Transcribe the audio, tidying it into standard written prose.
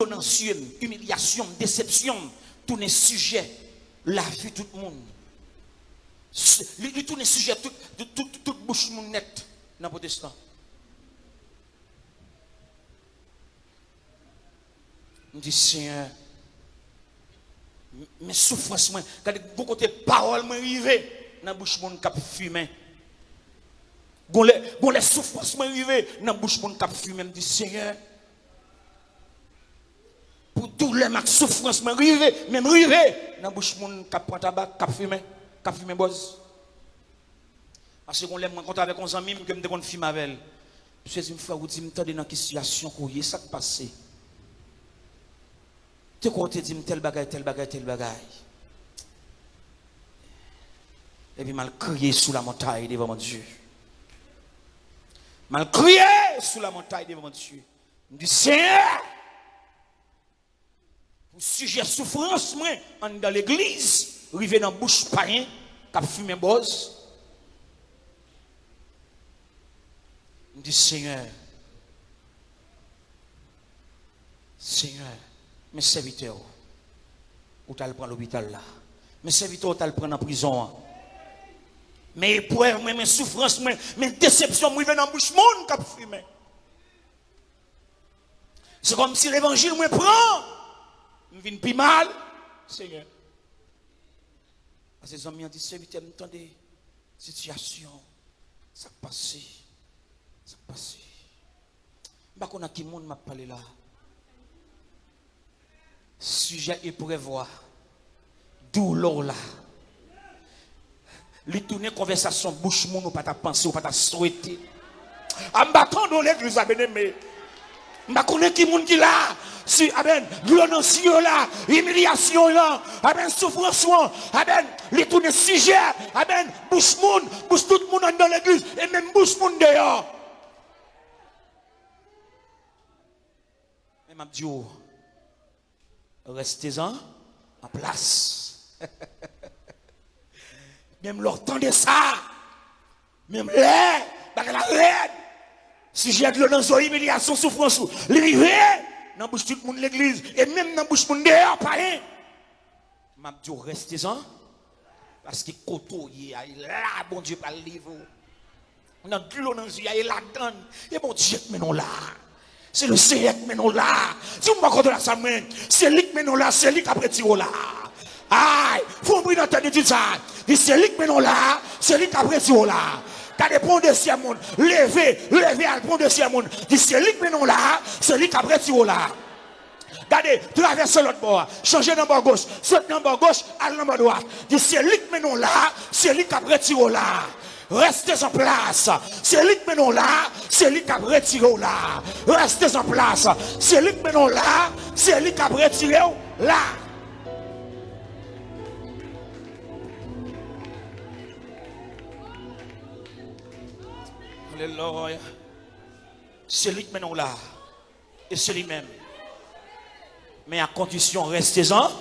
violence, humiliation, déception, tous les sujets, la vie tout le monde. Tous les sujets, toute bouche nette dans le protestant. Je dis, Seigneur, mes souffrances, quand vous côté parole m'arrive dans la bouche mon cap fumé. Quand les souffrances m'arrive dans la bouche mon cap fumé, je dis, Seigneur, pour tous les souffrances m'arrive, même arrive dans la bouche mon cap prend tabac, cap fumé boss. Parce qu'on l'aime rencontrer avec un ami que me demande film avec elle. Je suis une fois où dit me tendez dans quelle situation courrier ça qui passé. Tu quoi te dit tel bagaille. Et puis mal crié sous la montagne devant mon Dieu. Mal crié sous la montagne devant mon Dieu. Je dis Seigneur, pour sujet souffrance moi dans l'église, rivé dans bouche païen, qui fume boss. Je dis Seigneur, mes serviteurs, où tu le prendre l'hôpital là, mes serviteurs, où tu le prendre en prison. Mes épreuves, mes souffrances, mes déceptions, moi, dans la bouche, monde qui fume. C'est comme si l'évangile me prend, je viens plus mal, Seigneur. Parce que les amis ont dit, serviteurs, nous entendez des situations, ça passe. Je ne sais pas qui monde m'a parlé là. Sujet épreuve, douleur là. Les tourner conversation bouche moun ou pas ta penser ou pas ta souhaiter. En battant dans l'église bien-aimé. Je connais qui monde qui là. Si amen, violence là, humiliation là, amen souffrance amen, les tourner sujet, amen bouche tout le monde dans l'église et même bouche moun dehors. M'a dit restez-en en place. Même leur tendez ça. Même l'air, la reine. Si j'ai de l'eau dans humiliation, souffrance, l'arrivée, dans bouche tout le monde l'église et même dans bouche monde dehors pas rien. M'a dit restez-en parce que koto il là bon Dieu pas le livre. On a de l'eau dans yeux il la donne et bon Dieu mais non là. C'est le Seigneur qui mène là. Si vous ne comptez pas ça, c'est lui qui mène là, c'est lui qui après tire là. Aïe, faut me dire de ça. C'est lui qui mène là, c'est lui qui après tire là. T'as des ponts de Siamon, levez à pont de Siamon. C'est lui qui mène là, c'est lui qui après tire là. Regardez, traversez l'autre bord, changez dans le bord gauche, sautez dans le bord gauche, allez dans le bord droit. C'est lui qui mène là, c'est lui qui après tire là. Restez en place. C'est lui qui mène là, c'est lui qui a retiré là. Restez en place. C'est lui qui mène là, c'est lui qui a retiré là. Alléluia. C'est lui qui mène là. Et c'est lui-même. Mais à condition, restez-en.